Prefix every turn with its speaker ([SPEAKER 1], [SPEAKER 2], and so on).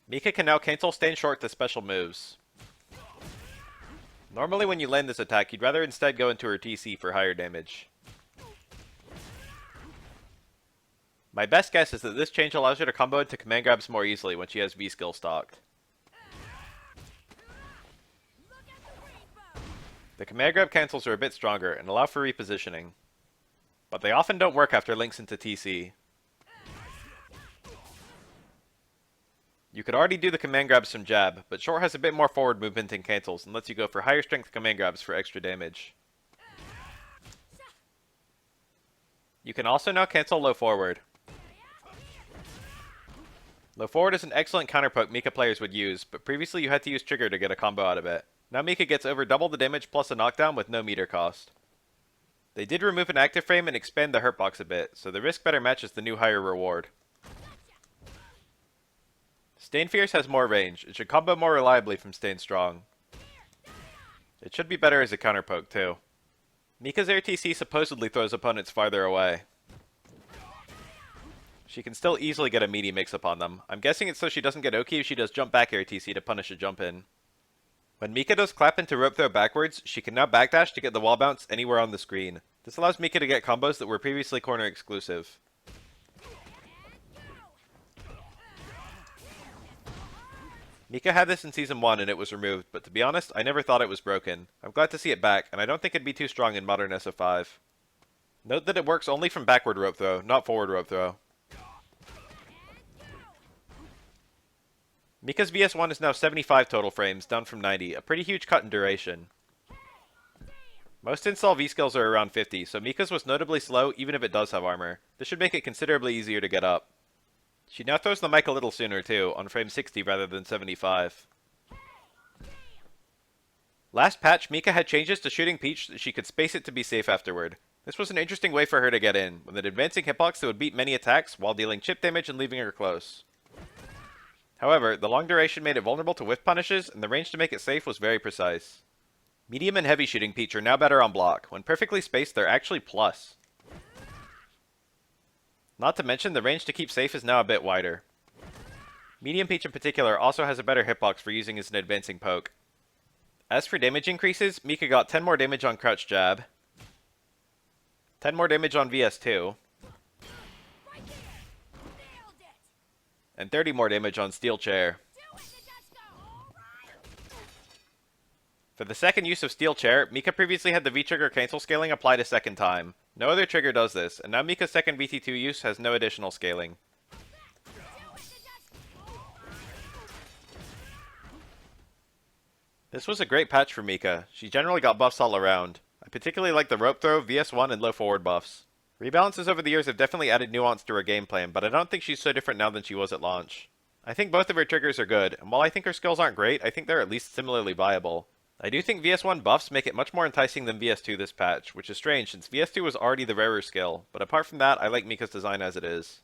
[SPEAKER 1] Mika can now cancel stand short to special moves. Normally when you land this attack, you'd rather instead go into her TC for higher damage. My best guess is that this change allows her to combo into command grabs more easily when she has V-skill stocked. The command grab cancels are a bit stronger and allow for repositioning, but they often don't work after links into TC. You could already do the command grabs from jab, but short has a bit more forward movement and cancels and lets you go for higher strength command grabs for extra damage. You can also now cancel low forward. Low forward is an excellent counterpoke Mika players would use, but previously you had to use trigger to get a combo out of it. Now Mika gets over double the damage plus a knockdown with no meter cost. They did remove an active frame and expand the hurt box a bit, so the risk better matches the new higher reward. Stain Fierce has more range. It should combo more reliably from Stain Strong. It should be better as a counterpoke too. Mika's air TC supposedly throws opponents farther away. She can still easily get a meaty mix-up on them. I'm guessing it's so she doesn't get Oki if she does jump back air TC to punish a jump in. When Mika does clap into rope throw backwards, she can now backdash to get the wall bounce anywhere on the screen. This allows Mika to get combos that were previously corner exclusive. Mika had this in Season 1 and it was removed, but to be honest, I never thought it was broken. I'm glad to see it back, and I don't think it'd be too strong in modern SF5. Note that it works only from backward rope throw, not forward rope throw. Mika's VS1 is now 75 total frames, down from 90, a pretty huge cut in duration. Most install V-skills are around 50, so Mika's was notably slow even if it does have armor. This should make it considerably easier to get up. She now throws the mic a little sooner too, on frame 60 rather than 75. Last patch, Mika had changes to shooting Peach that she could space it to be safe afterward. This was an interesting way for her to get in, with an advancing hitbox that would beat many attacks while dealing chip damage and leaving her close. However, the long duration made it vulnerable to whiff punishes, and the range to make it safe was very precise. Medium and heavy shooting Peach are now better on block. When perfectly spaced, they're actually plus. Not to mention, the range to keep safe is now a bit wider. Medium Peach in particular also has a better hitbox for using as an advancing poke. As for damage increases, Mika got 10 more damage on crouch jab, 10 more damage on VS2, and 30 more damage on steel chair. For the second use of steel chair, Mika previously had the V-trigger cancel scaling applied a second time. No other trigger does this, and now Mika's second VT2 use has no additional scaling. This was a great patch for Mika. She generally got buffs all around. I particularly like the rope throw, VS1, and low forward buffs. Rebalances over the years have definitely added nuance to her game plan, but I don't think she's so different now than she was at launch. I think both of her triggers are good, and while I think her skills aren't great, I think they're at least similarly viable. I do think VS1 buffs make it much more enticing than VS2 this patch, which is strange since VS2 was already the rarer skill, but apart from that, I like Mika's design as it is.